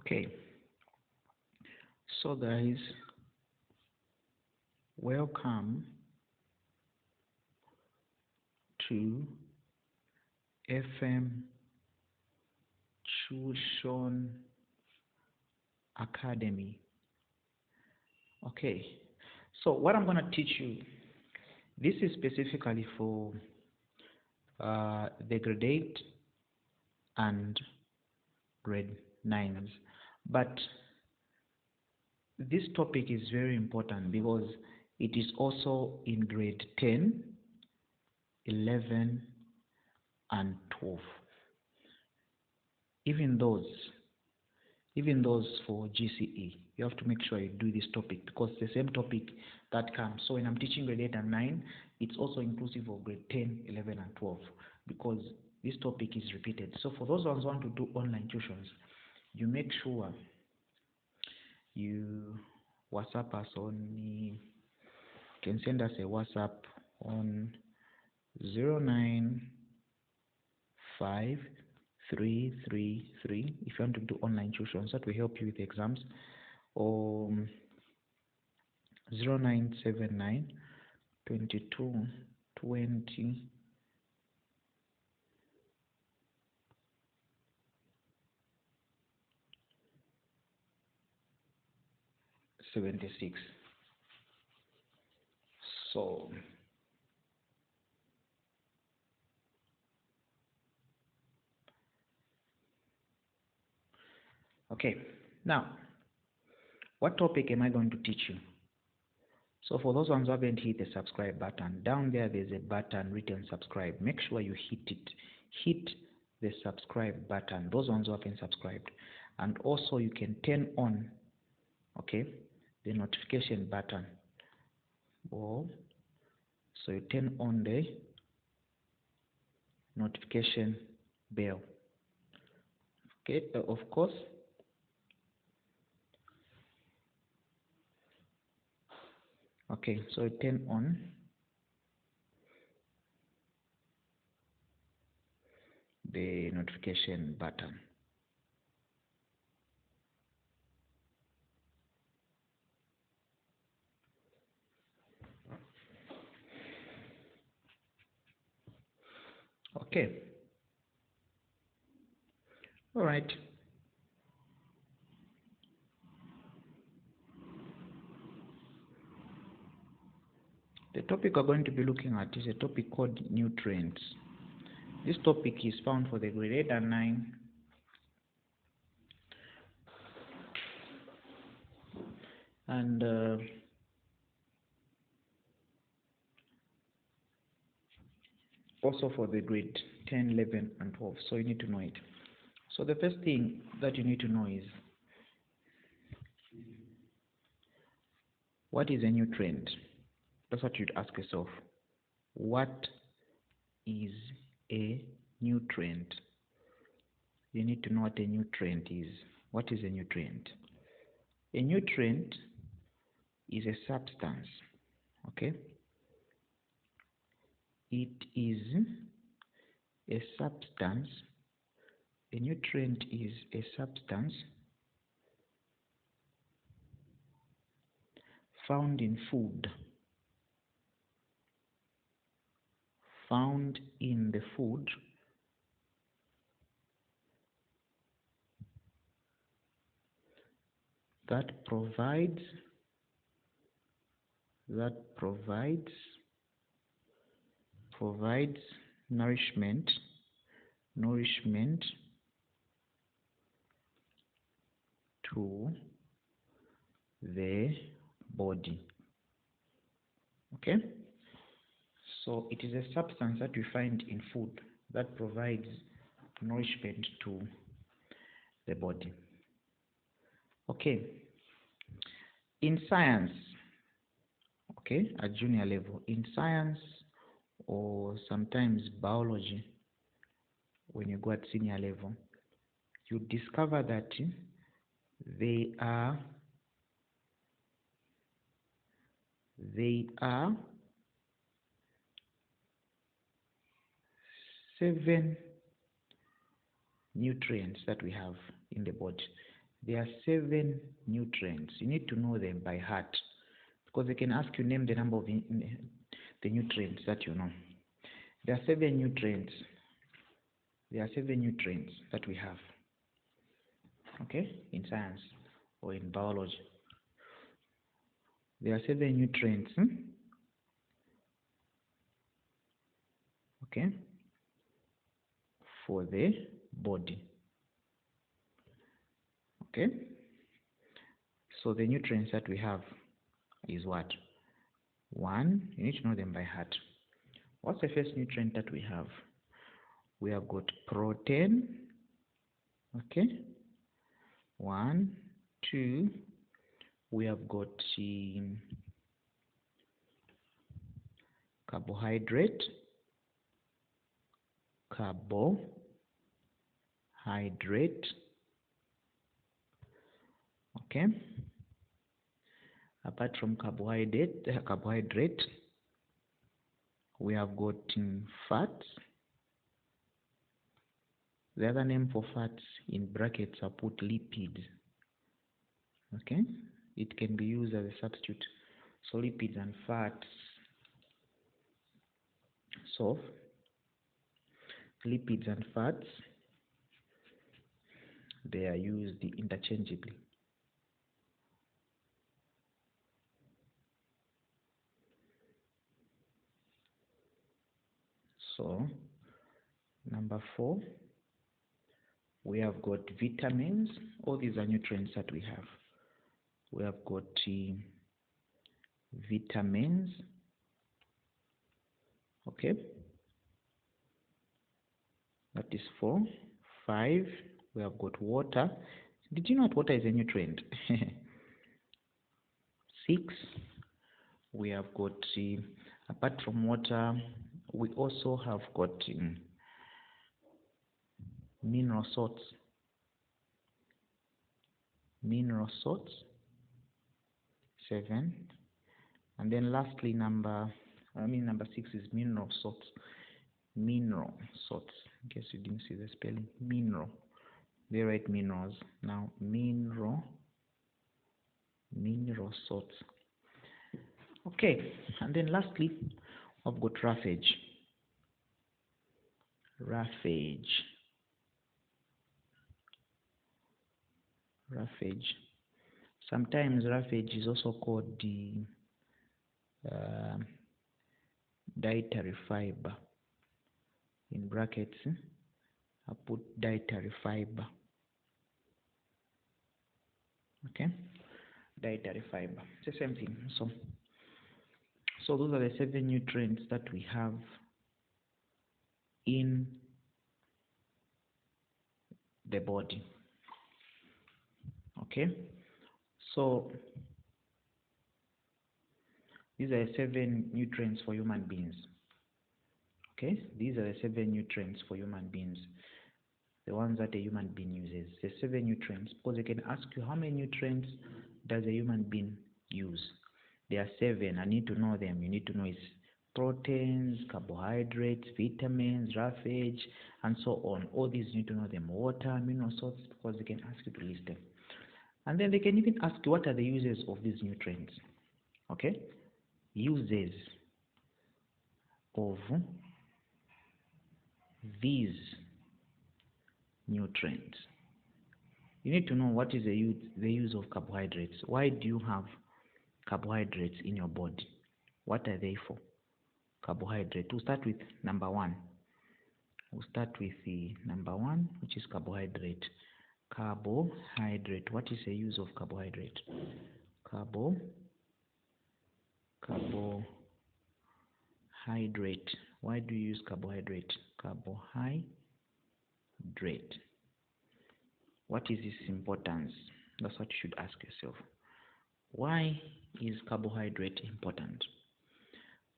Okay, so guys, welcome to FM Tuition Academy. Okay, so what I'm going to teach you, this is specifically for the grade 8 and grade 9s, but this topic is very important because it is also in grade 10, 11 and 12. Even those for GCE, you have to make sure you do this topic because it's the same topic that comes. So when I'm teaching grade 8 and 9, it's also inclusive of grade 10, 11 and 12 because this topic is repeated. So for those ones who want to do online tuitions, you make sure you WhatsApp us on, you can send us a WhatsApp on 09533 if you want to do online tuitions that will help you with exams, or 0979 22 20 76. So okay, now what topic am I going to teach you? So for those ones who haven't hit the subscribe button, down there's a button written subscribe. Make sure you hit it. Hit the subscribe button, those ones who haven't subscribed. And also you can turn on, okay, the notification button. So you turn on the notification bell. Okay, of course. Okay, so you turn on the notification button. Okay. All right. The topic we're going to be looking at is a topic called nutrients. This topic is found for the grade 8 and 9. And also for the grade 10, 11 and 12. So you need to know it. So the first thing that you need to know is, what is a nutrient? That's what you'd ask yourself. What is a nutrient? You need to know what a nutrient is. What is a nutrient? A nutrient is a substance, okay? It is a substance. A nutrient is a substance found in food. Found in the food that provides nourishment to the body. Okay, so it is a substance that we find in food that provides nourishment to the body. Okay, in science, okay, at junior level, in science or sometimes biology, when you go at senior level, you discover that there are 7 nutrients that we have in the body. There are 7 nutrients. You need to know them by heart, because they can ask you name the number of the nutrients that you know. There are 7 nutrients. There are 7 nutrients that we have, okay, in science or in biology. There are 7 nutrients, okay, for the body, okay. So the nutrients that we have is what? 1, you need to know them by heart. What's the first nutrient that we have? We have got protein, okay, 1, 2, we have got carbohydrate, okay. Apart from carbohydrate, we have got fats. The other name for fats in brackets are put lipids, okay. It can be used as a substitute. So lipids and fats. So lipids and fats, they are used interchangeably. So number 4, we have got vitamins. All these are nutrients that we have. We have got vitamins, okay. That is 4. 5, we have got water. Did you know that water is a nutrient? 6, we have got, apart from water, we also have got mineral salts. 7. And then lastly, number 6 is mineral salts. In case you didn't see the spelling, mineral. They write minerals. Now mineral salts. Okay, and then lastly, I've got roughage. Sometimes roughage is also called the dietary fiber. In brackets, I put dietary fiber. Okay, dietary fiber. It's the same thing. So those are the 7 nutrients that we have in the body. Okay, so these are 7 nutrients for human beings. Okay, these are the 7 nutrients for human beings, the ones that a human being uses. The 7 nutrients, because they can ask you how many nutrients does a human being use. There are 7. I need to know them. You need to know it's proteins, carbohydrates, vitamins, roughage, and so on. All these you need to know them. Water, mineral salts, because they can ask you to list them. And then they can even ask you what are the uses of these nutrients. Okay, uses of these nutrients. You need to know what is the use of carbohydrates. Why do you have carbohydrates in your body? What are they for? Carbohydrate. We'll start with number 1. We'll start with the number 1, which is carbohydrate. Carbohydrate. What is the use of carbohydrate? Carbohydrate. Why do you use carbohydrate? Carbohydrate. What is its importance? That's what you should ask yourself. Why is carbohydrate important?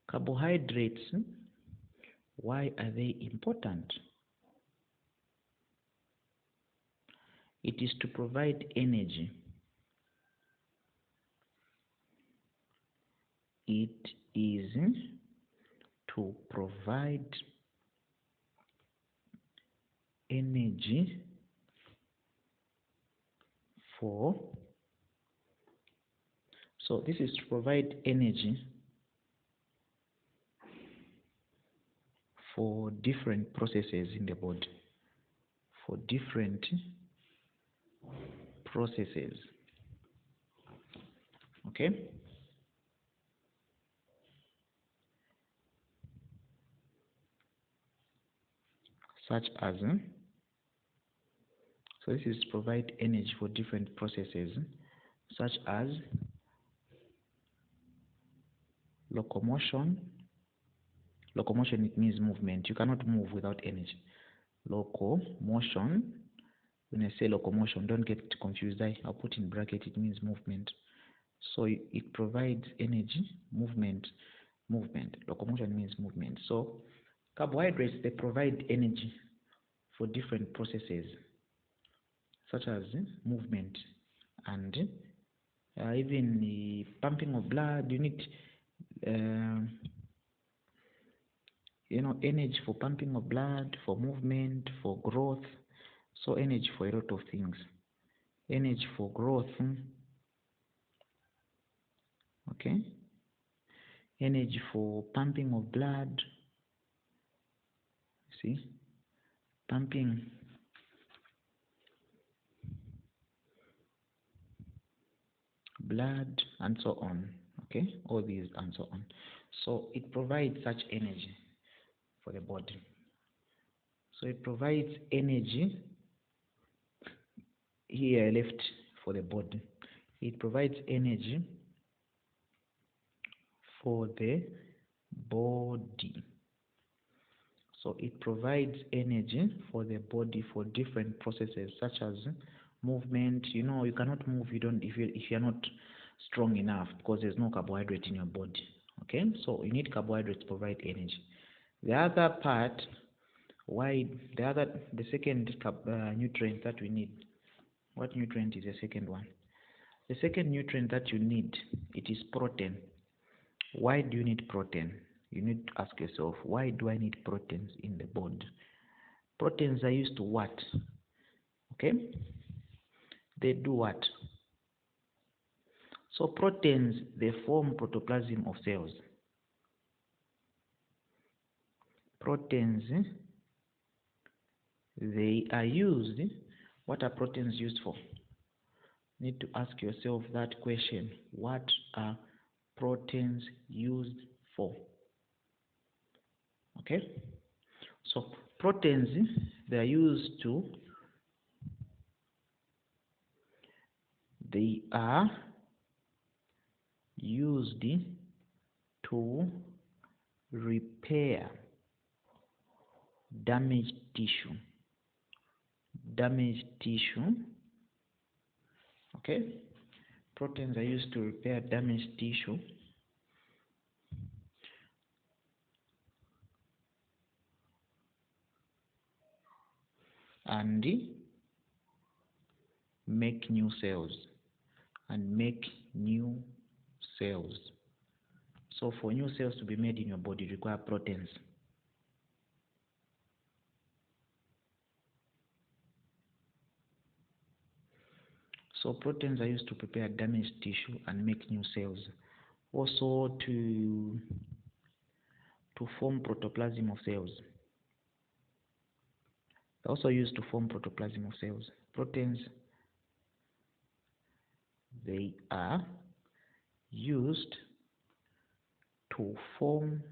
Carbohydrates, why are they important? It is to provide energy. It is to provide energy for, so this is to provide energy for different processes in the body, for different processes. Okay? Such as, so this is to provide energy for different processes, such as locomotion. Locomotion, it means movement. You cannot move without energy. Locomotion. When I say locomotion, don't get confused. I'll put in bracket, it means movement. So it provides energy, movement. Locomotion means movement. So carbohydrates, they provide energy for different processes, such as movement and even the pumping of blood. You need energy for pumping of blood, for movement, for growth. So energy for a lot of things. Energy for growth, okay? Energy for pumping of blood. See? Pumping. Blood and so on. Okay? All these and so on. So it provides such energy for the body. So it provides energy. Here I left for the body. It provides energy for the body. So it provides energy for the body for different processes, such as movement. You cannot move if you're not strong enough, because there's no carbohydrate in your body. Okay, so you need carbohydrates to provide energy. The other part, the second nutrient that we need. What nutrient is the second one? The second nutrient that you need, it is protein. Why do you need protein? You need to ask yourself, why do I need proteins in the body? Proteins are used to what? Okay? They do what? So proteins, they form protoplasm of cells. Proteins, they are used. What are proteins used for? You need to ask yourself that question. What are proteins used for? Okay? So proteins, they are used to repair damaged tissue. Okay? Proteins are used to repair damaged tissue. And make new cells. So for new cells to be made in your body, you require proteins. So proteins are used to prepare damaged tissue and make new cells. Also to form protoplasm of cells. They're also used to form protoplasm of cells. Proteins, they are used to form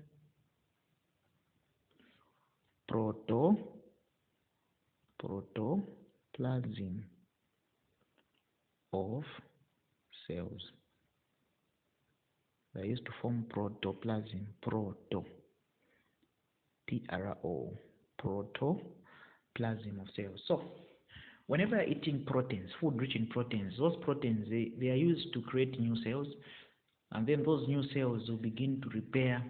protoplasm of cells. They are used to form protoplasm, P-R-O, protoplasm of cells. So whenever you're eating proteins, food rich in proteins, those proteins, they are used to create new cells, and then those new cells will begin to repair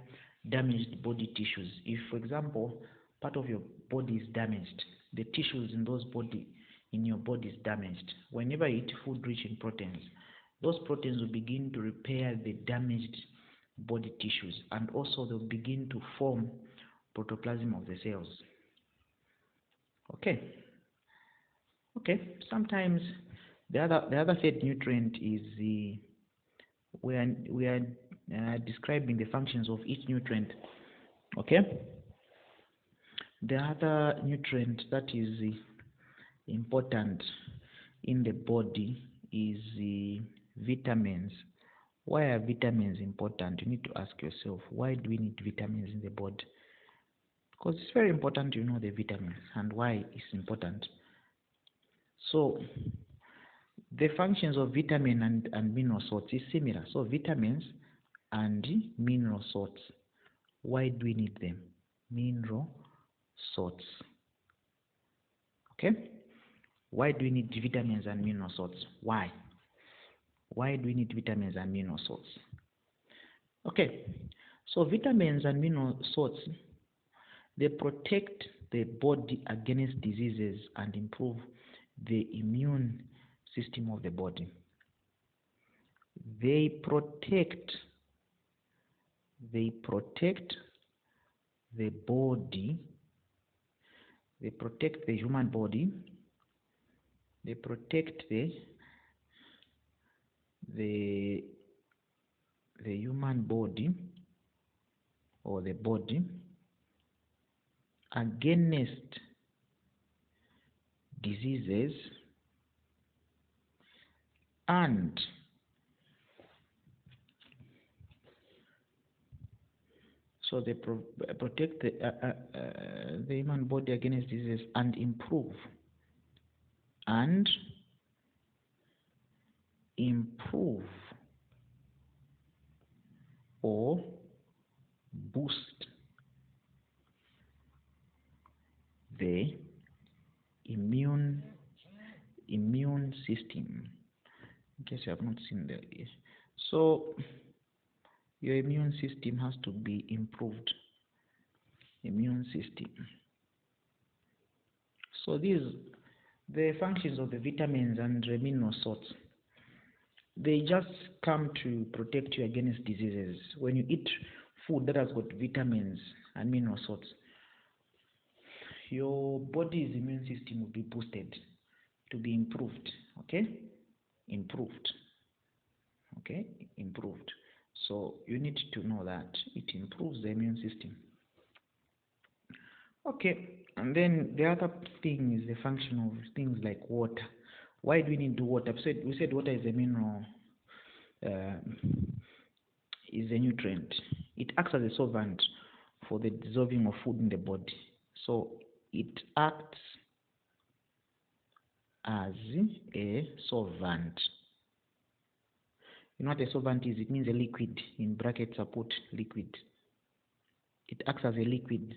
damaged body tissues. If, for example, part of your body is damaged, the tissues in your body is damaged. Whenever you eat food rich in proteins, those proteins will begin to repair the damaged body tissues, and also they'll begin to form protoplasm of the cells. Okay. Sometimes The other third nutrient is we are describing the functions of each nutrient. Okay. The other nutrient that is important in the body is vitamins. Why are vitamins important? You need to ask yourself, why do we need vitamins in the body? Because it's very important to know the vitamins and why it's important. So the functions of vitamin and mineral salts is similar. So vitamins and mineral salts. Why do we need them? Mineral salts. Okay? Why do we need vitamins and mineral salts? Why? Why do we need vitamins and mineral salts? Okay. So vitamins and mineral salts, they protect the body against diseases and improve the immune system of the body. They protect the body, they protect the human body, they protect the human body or the body against diseases and so they protect the human body against diseases and improve or boost the immune system. In case you have not seen that, so your immune system has to be improved. Immune system. So these the functions of the vitamins and the mineral salts. They just come to protect you against diseases. When you eat food that has got vitamins and mineral salts, your body's immune system will be boosted, to be improved. Okay? Improved. Okay? Improved. So you need to know that it improves the immune system. Okay, and then the other thing is the function of things like water. Why do we need water? We said water is a mineral, is a nutrient. It acts as a solvent for the dissolving of food in the body. So it acts as a solvent. You know what a solvent is? It means a liquid. In brackets I put liquid. It acts as a liquid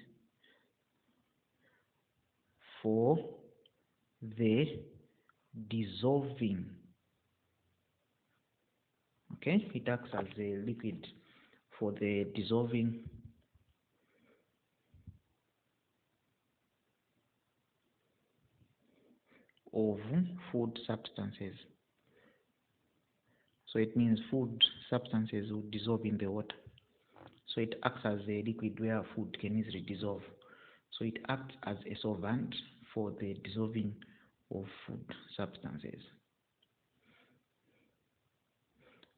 for the dissolving. Okay, it acts as a liquid for the dissolving of food substances. So it means food substances will dissolve in the water. So it acts as a liquid where food can easily dissolve. So it acts as a solvent for the dissolving of food substances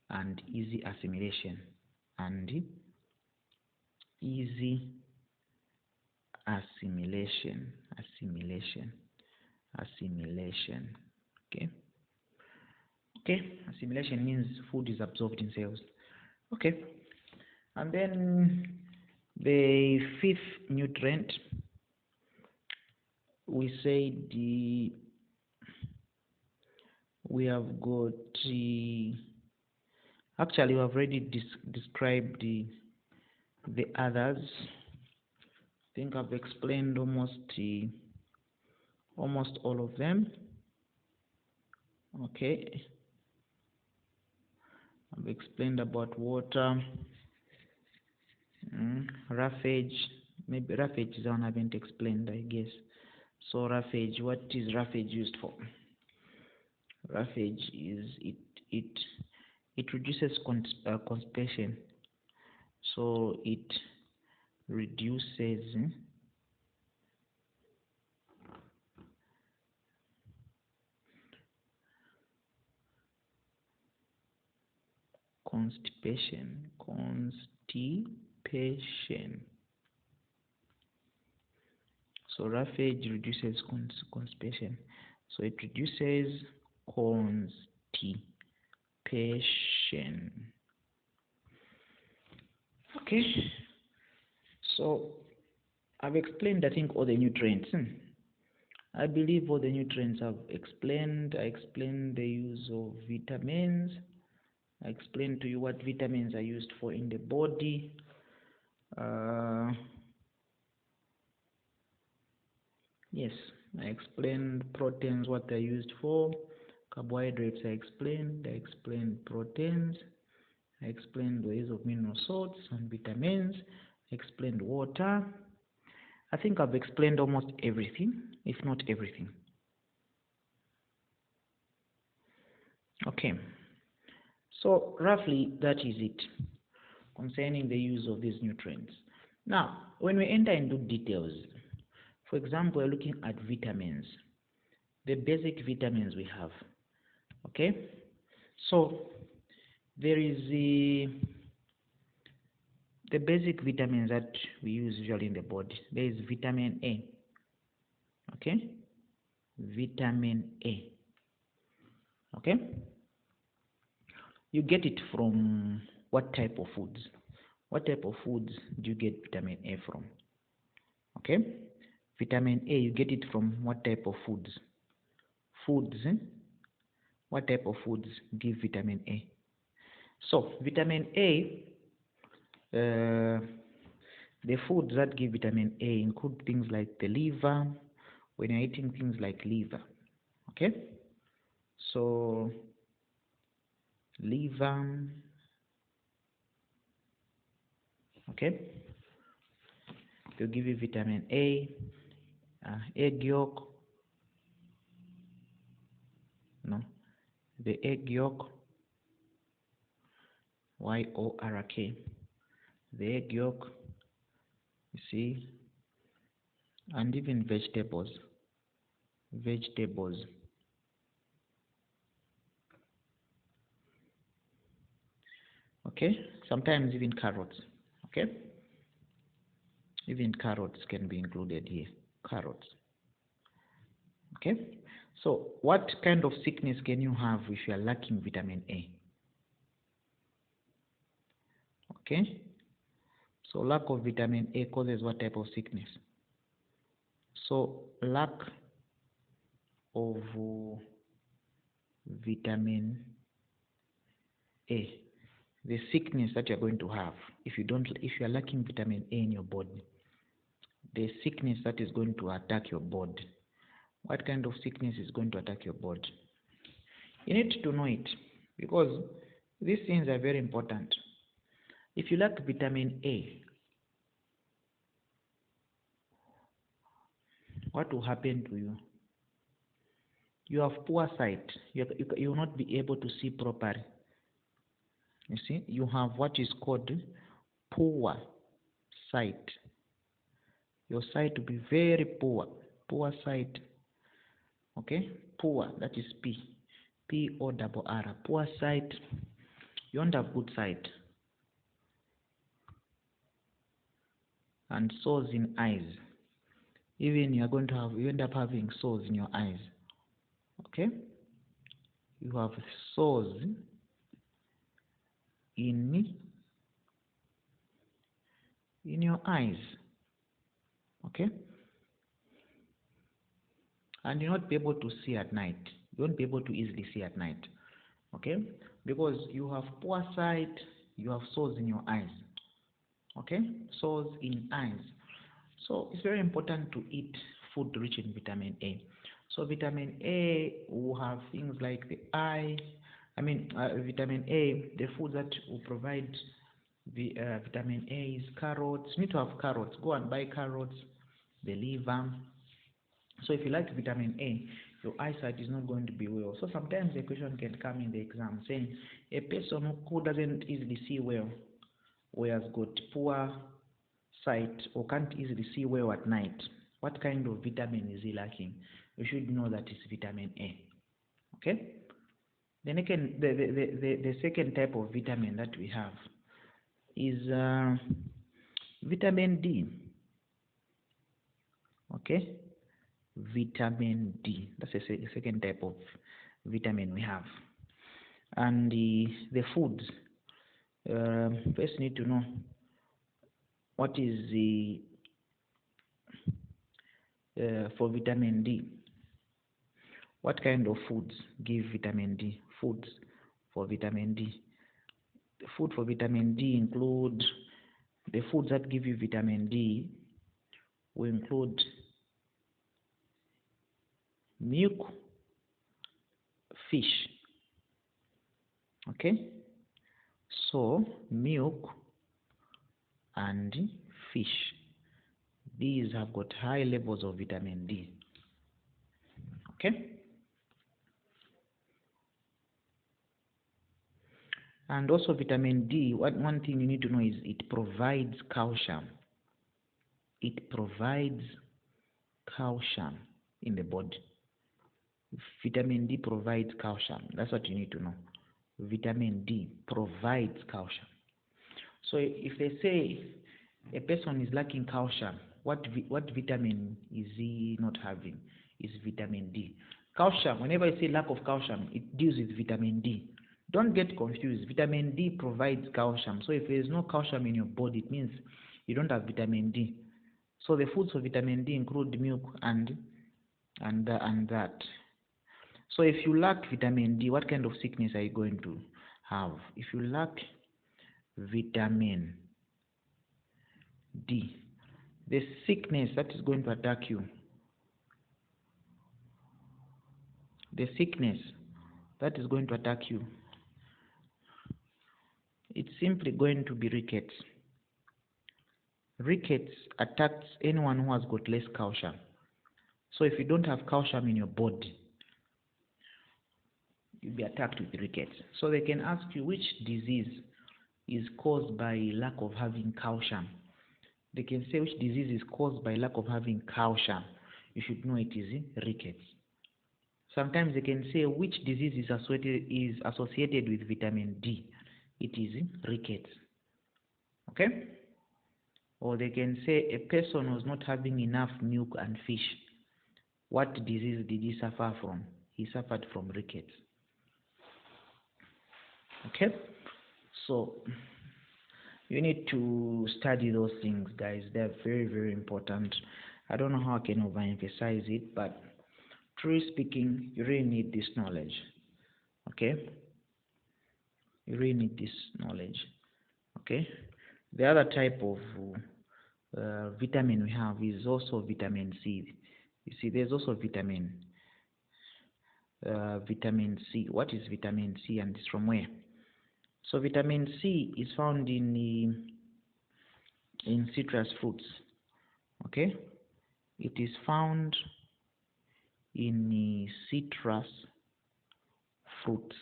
and easy assimilation assimilation. Okay, assimilation means food is absorbed in cells. Okay, and then the fifth nutrient, we said we have got actually we have already described the others. I think I've explained almost all of them. Okay, I've explained about water, roughage. Maybe roughage is one I haven't explained, I guess. So roughage, what is roughage used for? Roughage is it reduces constipation. So it reduces constipation. So roughage reduces constipation. So it reduces constipation. Okay. So I've explained, I think, all the nutrients. I believe all the nutrients I've explained. I explained the use of vitamins. I explained to you what vitamins are used for in the body. Yes, I explained proteins, what they're used for. Carbohydrates, I explained. I explained proteins. I explained the use of mineral salts and vitamins. I explained water. I think I've explained almost everything, if not everything. Okay. So roughly that is it concerning the use of these nutrients. Now, when we enter into details, for example, we're looking at vitamins, the basic vitamins we have. Okay, so there is the basic vitamins that we use usually in the body. There is vitamin A. Okay, vitamin A. Okay, you get it from what type of foods? What type of foods do you get vitamin A from? Okay, vitamin A, you get it from what type of foods? What type of foods give vitamin A? So vitamin A, the foods that give vitamin A include things like the liver, when you're eating things like liver. Okay, so liver, okay, they'll give you vitamin A. Egg yolk, no, the egg yolk, YORK, the egg yolk, you see, and even vegetables, okay, sometimes even carrots, okay, even carrots can be included here, carrots. Okay, so what kind of sickness can you have if you are lacking vitamin A? Okay, so lack of vitamin A causes what type of sickness? So lack of vitamin A, the sickness that you're going to have if you are lacking vitamin A in your body, the sickness that is going to attack your body. What kind of sickness is going to attack your body? You need to know it, because these things are very important. If you lack vitamin A, what will happen to you? You have poor sight. You will not be able to see properly. You see, you have what is called poor sight. Your sight will be very poor. Poor sight. Okay? Poor, that is P-O-R-R. Poor sight. You won't have good sight. And sores in eyes. Even you end up having sores in your eyes. Okay? You have sores in your eyes. Okay? And you'll not be able to see at night. You won't be able to easily see at night. Okay? Because you have poor sight, you have sores in your eyes. Okay? Sores in eyes. So it's very important to eat food rich in vitamin A. So vitamin A will have things like vitamin A, the food that will provide vitamin A is carrots. You need to have carrots. Go and buy carrots, the liver. So if you like vitamin A, your eyesight is not going to be well. So sometimes the question can come in the exam saying a person who doesn't easily see well, or has got poor sight, or can't easily see well at night, what kind of vitamin is he lacking? You should know that it's vitamin A. Okay? The second type of vitamin that we have is vitamin D. Okay, vitamin D. That's the second type of vitamin we have. And the foods. First, need to know what is the for vitamin D. What kind of foods give vitamin D? Foods for vitamin D. The food for vitamin D include the foods that give you vitamin D will include milk, fish. Okay, so milk and fish, these have got high levels of vitamin D. Okay, and also vitamin D, one thing you need to know is it provides calcium. It provides calcium in the body. Vitamin D provides calcium. That's what you need to know. Vitamin D provides calcium. So if they say a person is lacking calcium, what vitamin is he not having? Is vitamin D. Calcium, whenever I say lack of calcium, it deals with vitamin D. Don't get confused. Vitamin D provides calcium. So if there is no calcium in your body, it means you don't have vitamin D. So the foods for vitamin D include milk and that. So if you lack vitamin D, what kind of sickness are you going to have? If you lack vitamin D, the sickness that is going to attack you, it's simply going to be rickets. Rickets attacks anyone who has got less calcium. So if you don't have calcium in your body, you'll be attacked with rickets. So they can ask you which disease is caused by lack of having calcium. They can say which disease is caused by lack of having calcium. You should know it is rickets. Sometimes they can say which disease is associated with vitamin D. It is rickets. Okay? Or they can say a person was not having enough milk and fish. What disease did he suffer from? He suffered from rickets. Okay? So you need to study those things, guys. They're very, very important. I don't know how I can overemphasize it, but truly speaking, you really need this knowledge. Okay? You really need this knowledge. Okay? The other type of vitamin we have is also vitamin C. You see, there's also vitamin C. What is vitamin C and it's from where? So vitamin C is found in citrus fruits. Okay, it is found in citrus fruits.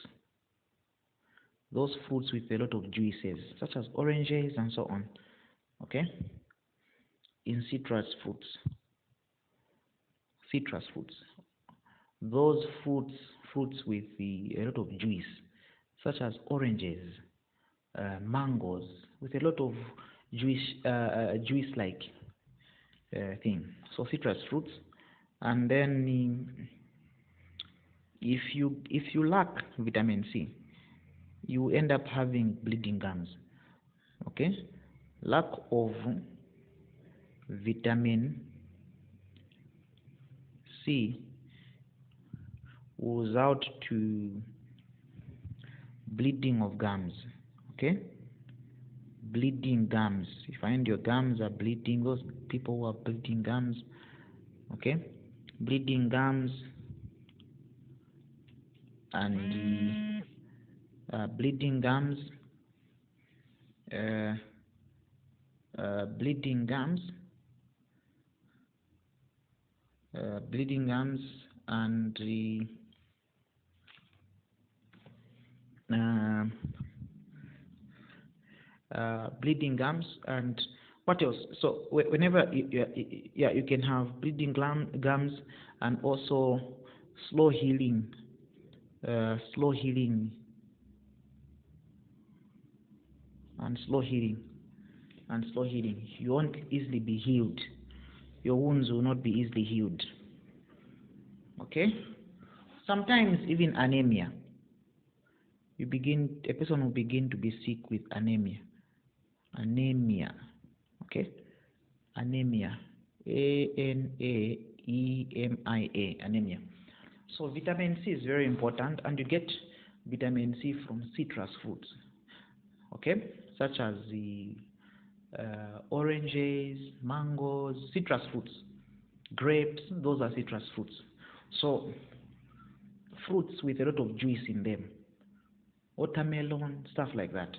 Those fruits with a lot of juices, such as oranges and so on. Okay, in citrus fruits. Those fruits with a lot of juice, such as oranges, mangoes, with a lot of juice-like thing. So citrus fruits, and then if you lack vitamin C, you end up having bleeding gums. Okay, lack of vitamin C was out to bleeding of gums. Okay, bleeding gums. You find your gums are bleeding, those people who have bleeding gums. Okay, bleeding gums and bleeding gums, bleeding gums and bleeding gums and what else? So whenever you can have bleeding gums and also slow healing slow healing and slow healing and slow healing. You won't easily be healed. Your wounds will not be easily healed. Okay? Sometimes even anemia. A person will begin to be sick with anemia. Anemia. Okay? Anemia. A-N-A-E-M-I-A. Anemia. So vitamin C is very important, and you get vitamin C from citrus fruits. Okay? Such as the oranges, mangoes, citrus fruits, grapes, those are citrus fruits. So fruits with a lot of juice in them, watermelon, stuff like that,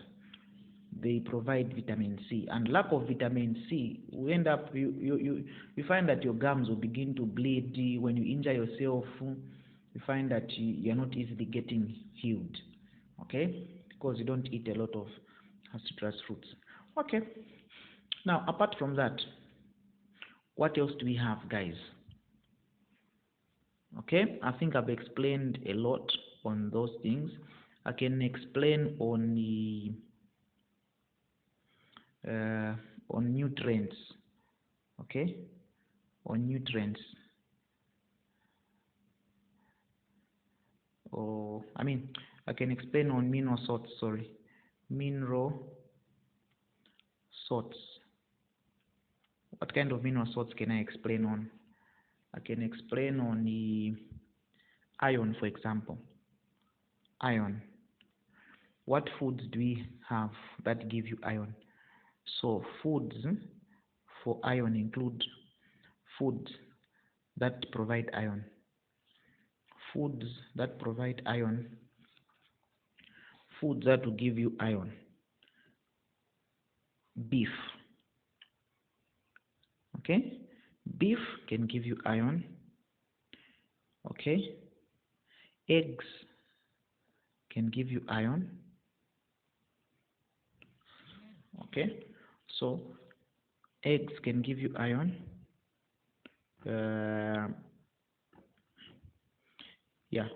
they provide vitamin C. And lack of vitamin C, you end up you find that your gums will begin to bleed. When you injure yourself, you find that you're not easily getting healed. Okay, because you don't eat a lot of citrus fruits. Okay. Now, apart from that, what else do we have, guys? Okay, I think I've explained a lot on those things. I can explain on the on nutrients. Okay, on nutrients. Or I can explain on mineral salts. Sorry, mineral salts. What kind of mineral salts can I explain on? I can explain on the iron, for example. Iron. What foods do we have that give you iron? So foods for iron include foods that provide iron. Foods that provide iron. Foods that will give you iron. Beef. Okay? Beef can give you iron. Okay? Eggs can give you iron. Okay? So, eggs can give you iron. Yeah,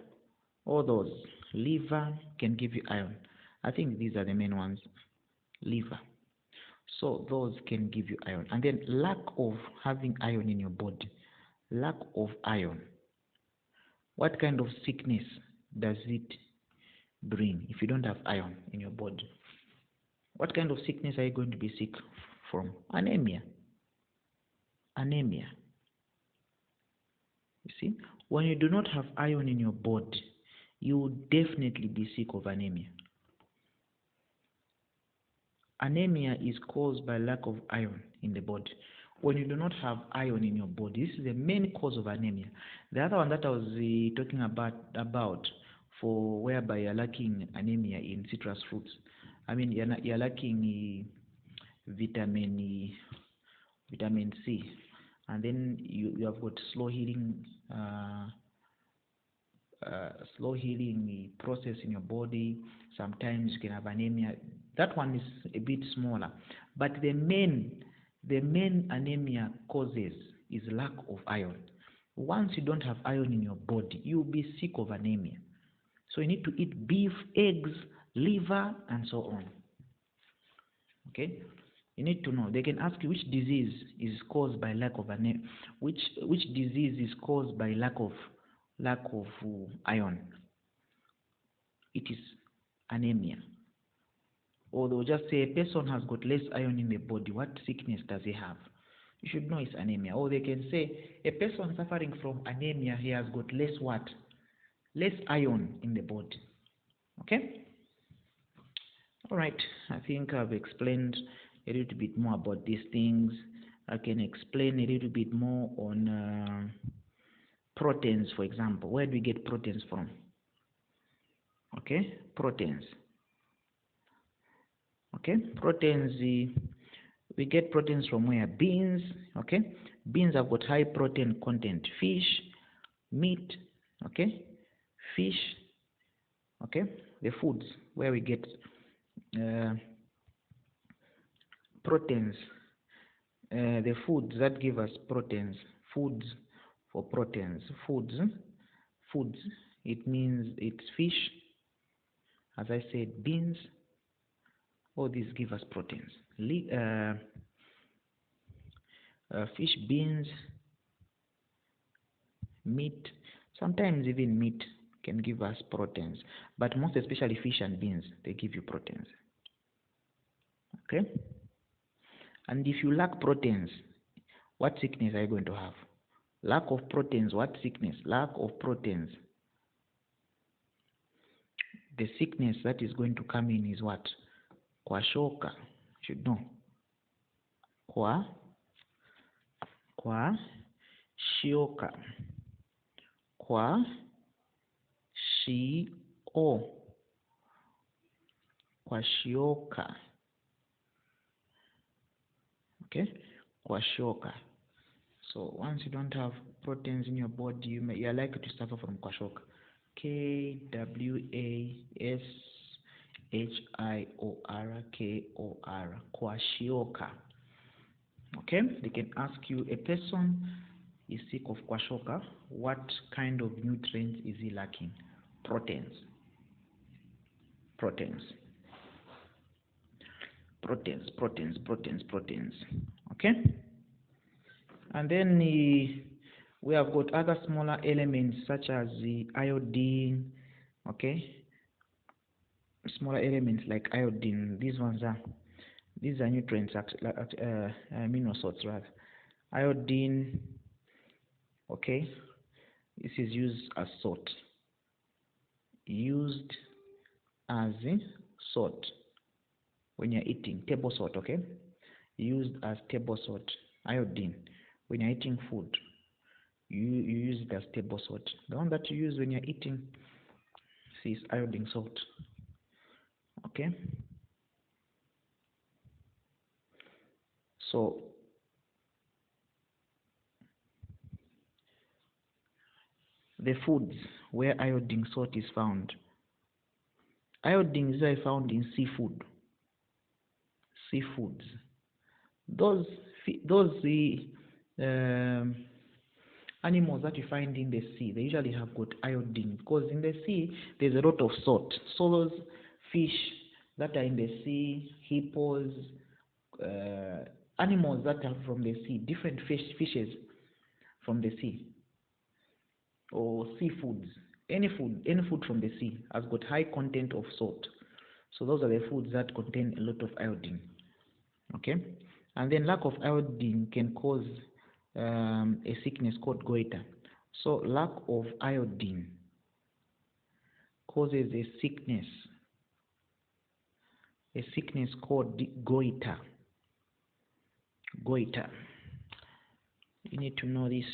all those. Liver can give you iron. I think these are the main ones. Liver. So those can give you iron. And then lack of having iron in your body. Lack of iron. What kind of sickness does it bring if you don't have iron in your body? What kind of sickness are you going to be sick from? Anemia. Anemia. You see, when you do not have iron in your body, you will definitely be sick of anemia. Anemia is caused by lack of iron in the body. When you do not have iron in your body, this is the main cause of anemia. The other one that I was talking about for whereby you're lacking anemia in citrus fruits. You're lacking vitamin C, and then you have got slow healing process in your body. Sometimes you can have anemia. That one is a bit smaller, but the main anemia causes is lack of iron. Once you don't have iron in your body, you'll be sick of anemia. So you need to eat beef, eggs, liver, and so on. Okay, you need to know. They can ask you which disease is caused by lack of anemia. Which disease is caused by lack of iron? It is anemia. Or they'll just say a person has got less iron in the body. What sickness does he have? You should know it's anemia. Or they can say a person suffering from anemia, he has got less what? Less iron in the body. Okay? Alright, I think I've explained a little bit more about these things. I can explain a little bit more on proteins, for example. Where do we get proteins from? Okay, proteins. Okay, proteins, we get proteins from where? Beans. Okay, beans have got high protein content. Fish, meat. Okay, fish. Okay, the foods where we get proteins. The foods that give us proteins. Foods for proteins. Foods. it means it's fish. As I said, beans. All these give us proteins. Fish, beans, meat. Sometimes even meat can give us proteins, but most especially fish and beans, they give you proteins. Okay? And if you lack proteins, what sickness are you going to have? Lack of proteins, what sickness? Lack of proteins. The sickness that is going to come in is what? Kwashoka. You should know. Kwashoka. Kwashoka. Okay? Kwashoka. So once you don't have proteins in your body, you are likely to suffer from kwashoka. Kwashiorkor. Kwashoka. Okay? They can ask you, a person is sick of kwashoka, what kind of nutrients is he lacking? Proteins. Okay? And then we have got other smaller elements such as the iodine. Okay? Smaller elements like iodine. These are nutrients, amino salts rather. Iodine. Okay? This is used as salt. Used as salt when you're eating, table salt, okay? Used as table salt, iodine. When you're eating food, you use it as table salt. The one that you use when you're eating is iodine salt, okay? So the foods where iodine salt is found. Iodine is found in seafood. Seafoods. Those animals that you find in the sea, they usually have got iodine, because in the sea there's a lot of salt. So those fish that are in the sea, hippos, animals that are from the sea, different fishes from the sea, or seafoods, any food from the sea has got high content of salt. So those are the foods that contain a lot of iodine. Okay? And then lack of iodine can cause a sickness called goiter. So lack of iodine causes a sickness called goiter. Goiter. You need to know this.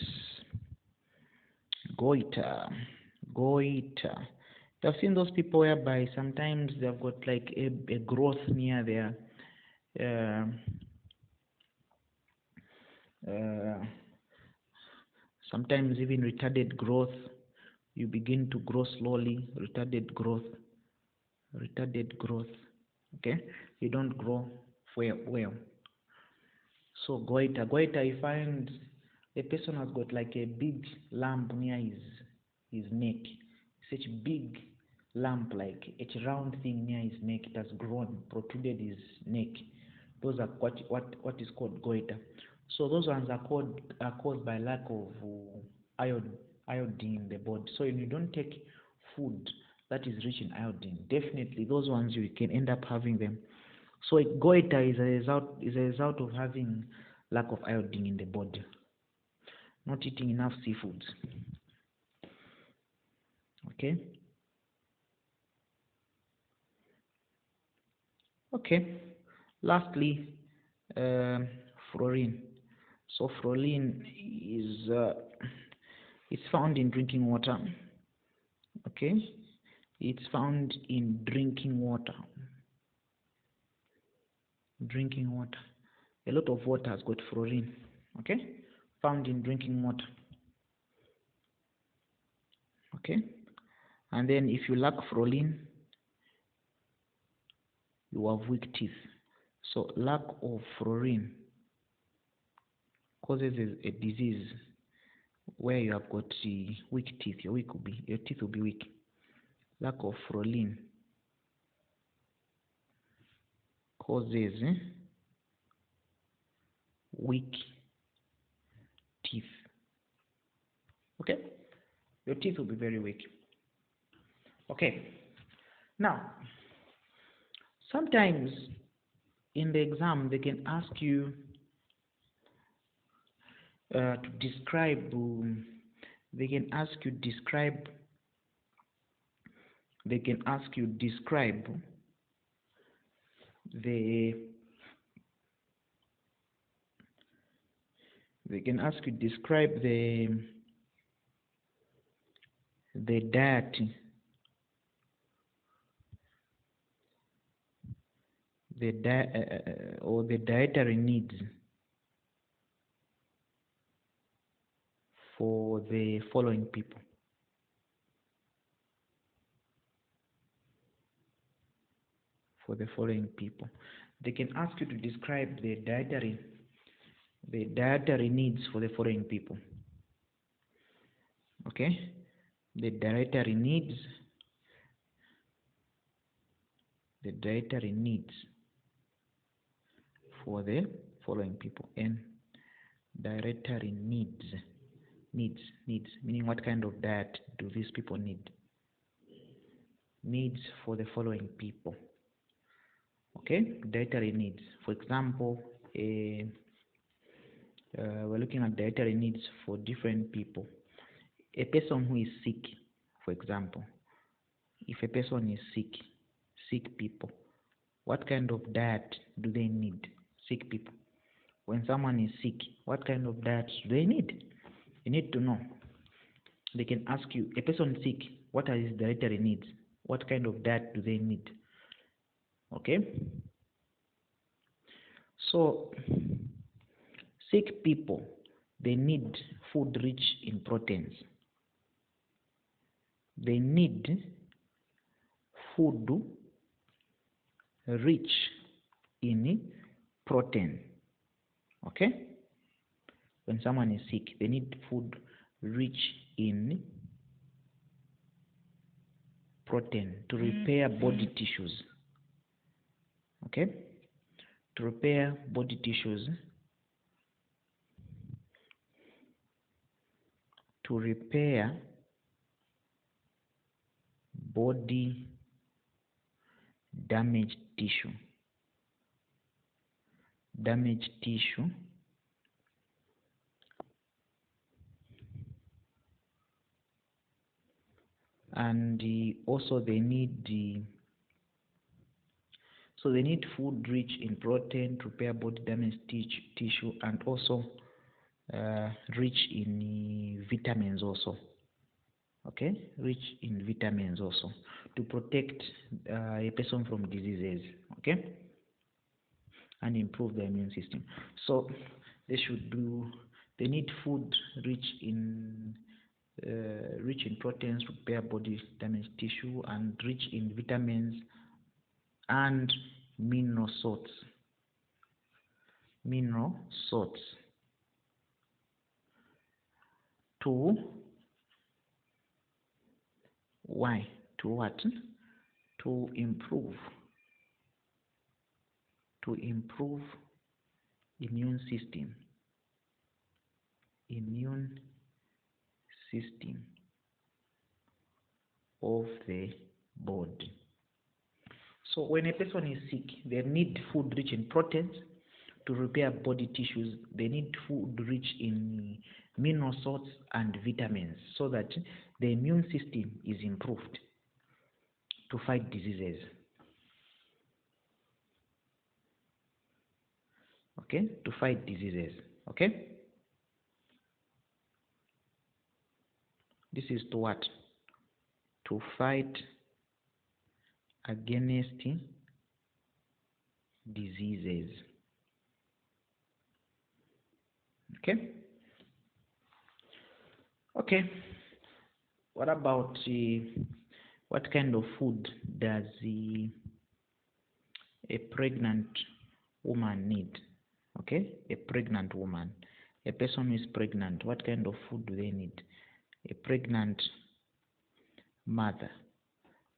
Goiter. I've seen those people whereby sometimes they've got like a growth near their sometimes even retarded growth. You begin to grow slowly. Retarded growth. Okay, you don't grow well. So goiter, you find a person has got like a big lump near his neck. Such big lump, like a round thing near his neck. It has grown, protruded his neck. Those are what is called goiter. So those ones are caused by lack of iodine in the body. So if you don't take food that is rich in iodine, definitely those ones you can end up having them. So goiter is a result of having lack of iodine in the body, not eating enough seafoods. Okay. Lastly, fluorine. So fluorine is it's found in drinking water. Okay, it's found in drinking water. A lot of water has got fluorine. Okay, found in drinking water. Okay, and then if you lack fluorine, you have weak teeth. So lack of fluorine causes a disease where you have got weak teeth, your teeth will be weak. Lack of Fluorine causes weak teeth. Okay, your teeth will be very weak. Okay, now sometimes in the exam they can ask you to describe. They can ask you describe the diet, or the dietary needs for the following people. They can ask you to describe the dietary needs for the following people. Okay, the dietary needs for the following people. And dietary needs meaning what kind of diet do these people need? Needs for the following people. Okay, dietary needs. For example, we're looking at dietary needs for different people. A person who is sick, for example, if a person is sick people, what kind of diet do they need? Sick people. When someone is sick, what kind of diet do they need? You need to know. They can ask you, a person sick, what are his dietary needs? What kind of diet do they need? Okay? So, sick people, they need food rich in proteins. They need food rich in protein. Okay? When someone is sick, they need food rich in protein to repair body tissues. Okay? To repair body tissues. To repair body damaged tissue. And also they need food rich in protein to repair body damaged tissue, and also rich in vitamins also. Okay, rich in vitamins also to protect a person from diseases. Okay, and improve the immune system. So they need food rich in proteins to repair body damaged tissue, and rich in vitamins and mineral salts. To why? To what? To improve immune system of the body. So when a person is sick, they need food rich in proteins to repair body tissues. They need food rich in mineral salts and vitamins so that the immune system is improved to fight diseases. Okay, to fight diseases. Okay, this is to what? To fight against diseases. Okay, what about what kind of food does a pregnant woman need? Okay, a pregnant woman A person who is pregnant, what kind of food do they need? A pregnant mother,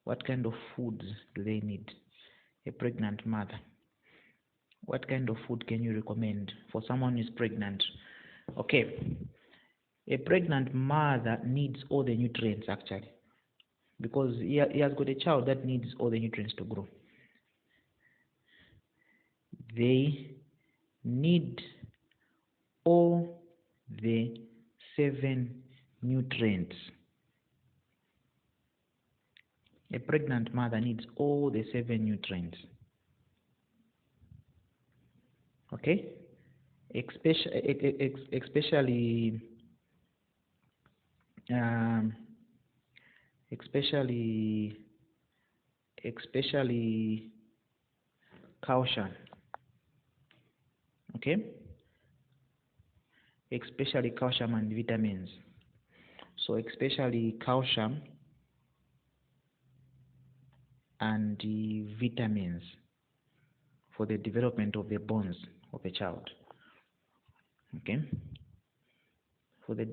what kind of foods do they need? A pregnant mother, what kind of food can you recommend for someone who is pregnant? Okay, a pregnant mother needs all the nutrients actually, because he has got a child that needs all the nutrients to grow. They need all the 7 nutrients. A pregnant mother needs all the 7 nutrients. Okay? Especially calcium. Okay? Especially calcium and vitamins. So especially calcium and the vitamins for the development of the bones of a child. Okay? For the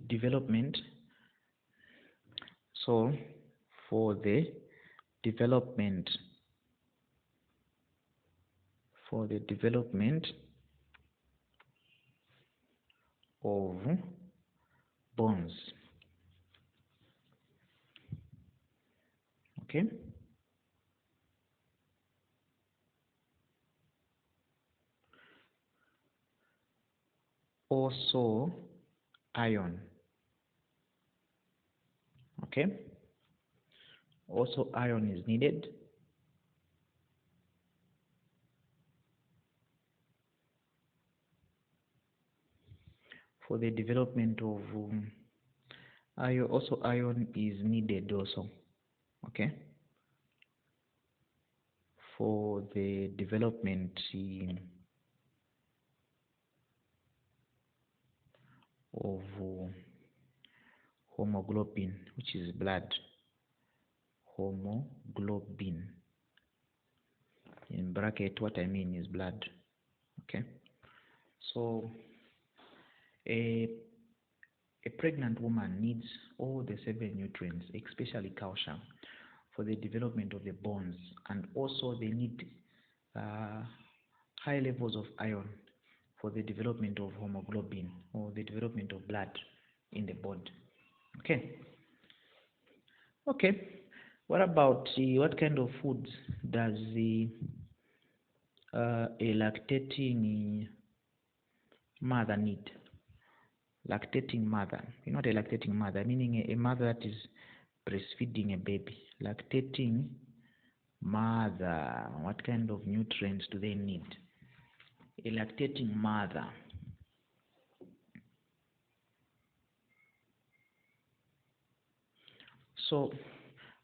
development. So for the development of bones. Okay? Also iron. Okay? Also iron is needed. For the development of iron, also iron is needed also. Okay? For the development of hemoglobin, which is blood. Hemoglobin. In bracket, what I mean is blood. Okay? So a pregnant woman needs all the 7 nutrients, especially calcium, for the development of the bones, and also they need high levels of iron for the development of hemoglobin, or the development of blood in the body. Okay. Okay. What about what kind of foods does a lactating mother need? Lactating mother, not a lactating mother, meaning a mother that is breastfeeding a baby. Lactating mother, what kind of nutrients do they need? A lactating mother. So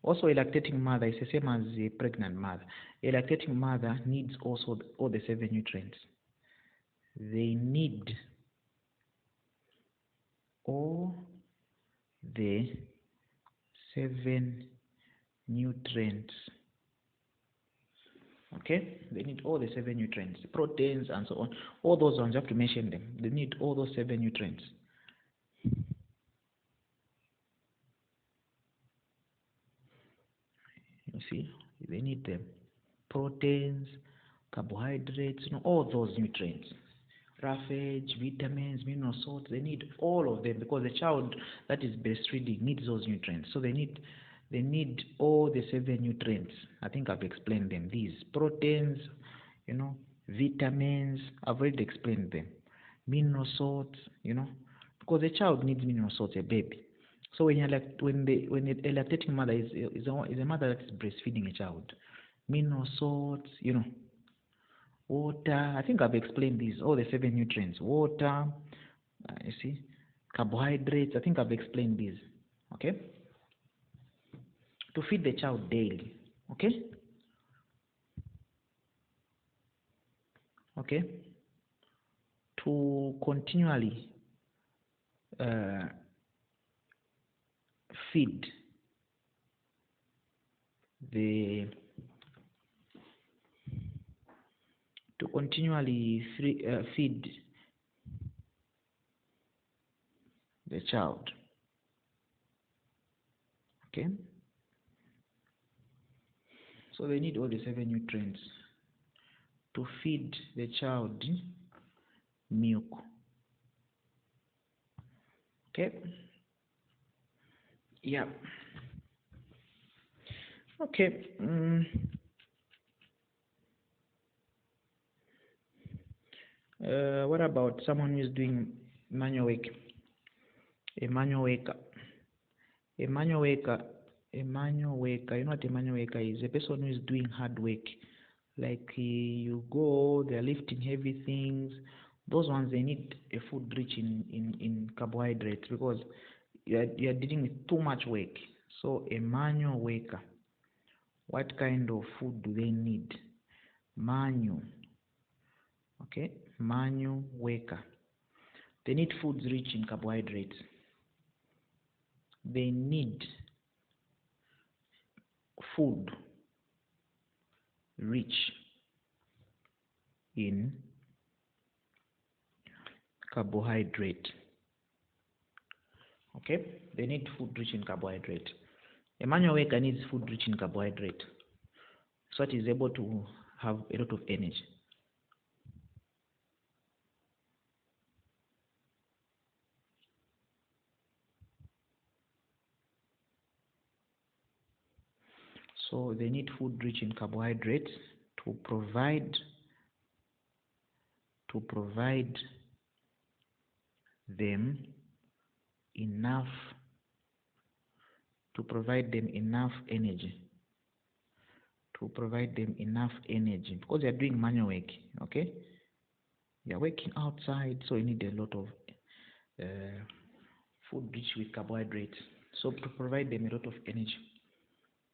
also a lactating mother is the same as a pregnant mother. A lactating mother needs also all the 7 nutrients. They need all the 7 nutrients. Okay, they need all the 7 nutrients, proteins and so on. All those ones, you have to mention them. They need all those 7 nutrients. You see, they need them. Proteins, carbohydrates, all those nutrients. Roughage, vitamins, mineral salts, they need all of them, because the child that is breastfeeding needs those nutrients. So they need all the 7 nutrients. I think I've explained them. These proteins, vitamins, I've already explained them. Mineral salts, because the child needs mineral salts, a baby. So when a lactating mother is a mother that is breastfeeding a child, mineral salts, water. I think I've explained these, all the 7 nutrients. Water, you see, carbohydrates. I think I've explained these. Okay, to feed the child daily. Okay. Okay. To continually feed the feed the child. Okay, so they need all the 7 nutrients to feed the child milk. Okay, yeah. Okay. What about someone who is doing manual work? A manual worker. A manual worker. A manual worker. You know what a manual worker is? A person who is doing hard work. Like you go, they're lifting heavy things. Those ones, they need a food rich in carbohydrates because you're dealing with too much work. So a manual worker, what kind of food do they need? Manual. Okay, manual worker. They need foods rich in carbohydrates. They need food rich in carbohydrate. Okay, they need food rich in carbohydrate. A manual worker needs food rich in carbohydrate so that he's able to have a lot of energy. So they need food rich in carbohydrates to provide them enough energy. To provide them enough energy because they are doing manual work. Okay, they are working outside, so you need a lot of food rich with carbohydrates, so to provide them a lot of energy.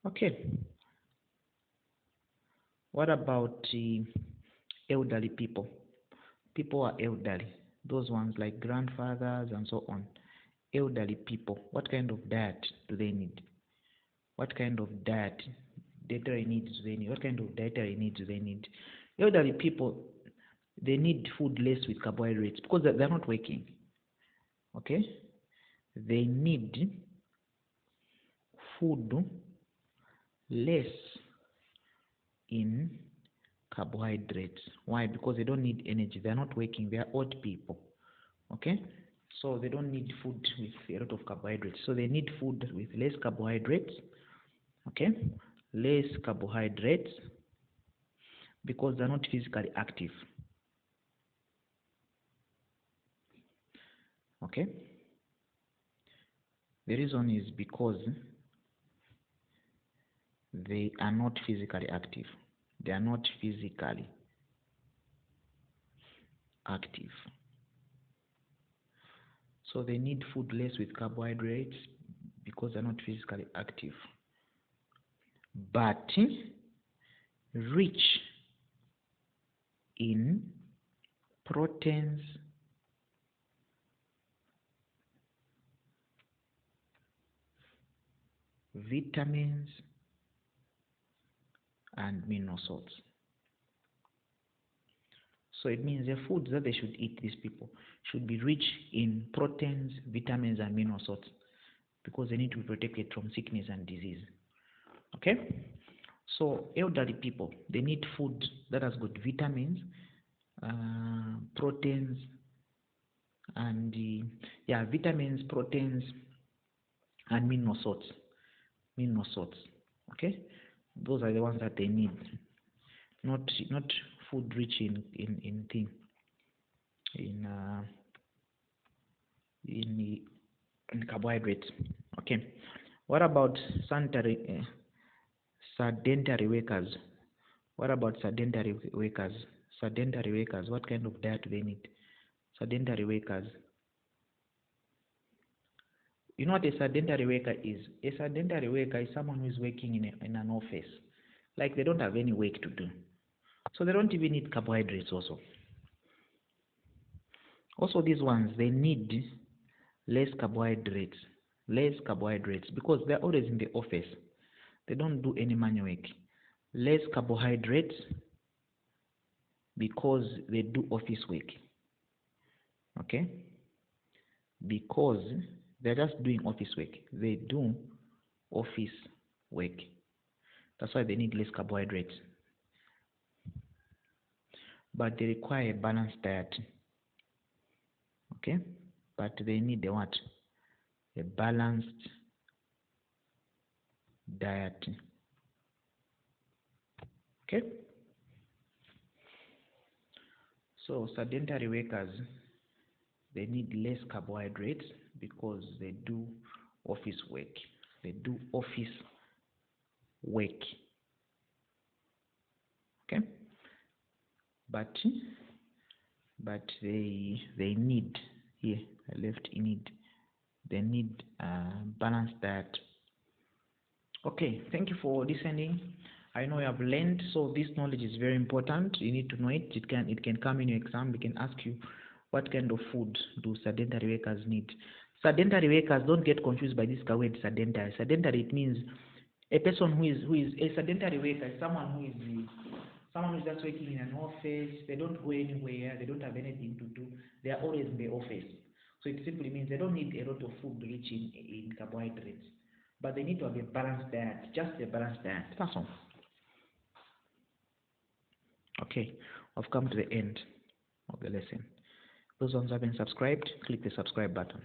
Okay, what about elderly people? People are elderly, those ones like grandfathers and so on. Elderly people, what kind of diet do they need? What kind of dietary needs do they need? What kind of dietary needs do they need? Elderly people, they need food less with carbohydrates because they're not working. Okay, they need food less in carbohydrates. Why? Because they don't need energy. They're not working. They are old people. Okay, so they don't need food with a lot of carbohydrates. So they need food with less carbohydrates. Okay, less carbohydrates because they're not physically active. Okay, the reason is because they are not physically active. They are not physically active. So they need food less with carbohydrates because they're not physically active, but rich in proteins, vitamins, and mineral salts. So it means the foods that they should eat, these people, should be rich in proteins, vitamins, and mineral salts because they need to be protected from sickness and disease. Okay? So elderly people, they need food that has got vitamins, proteins, and vitamins, proteins, and mineral salts. Okay? Those are the ones that they need. Not food rich in carbohydrates. Okay, what about sedentary workers? What about sedentary workers? What kind of diet do they need? Sedentary workers. You know what a sedentary worker is? A sedentary worker is someone who is working in an office. Like they don't have any work to do. So they don't even need carbohydrates also. Also these ones, they need less carbohydrates because they're always in the office. They don't do any manual work. Less carbohydrates because they do office work. Okay? because they're just doing office work. They do office work. That's why they need less carbohydrates. But they require a balanced diet. Okay? But they need a what? A balanced diet. Okay? So sedentary workers, they need less carbohydrates because they do office work. They do office work. Okay? But they need, here I left in it, they need balanced diet. Okay, thank you for listening. I know you have learned, so this knowledge is very important. You need to know it. It can come in your exam. It can ask you, what kind of food do sedentary workers need? Sedentary workers, don't get confused by this word sedentary. Sedentary, it means a person who is a sedentary worker is someone who is just working in an office. They don't go anywhere. They don't have anything to do. They are always in the office. So it simply means they don't need a lot of food rich in carbohydrates, but they need to have a balanced diet, just a balanced diet. That's all. Okay, I've come to the end of the lesson. Those ones who haven't subscribed, click the subscribe button.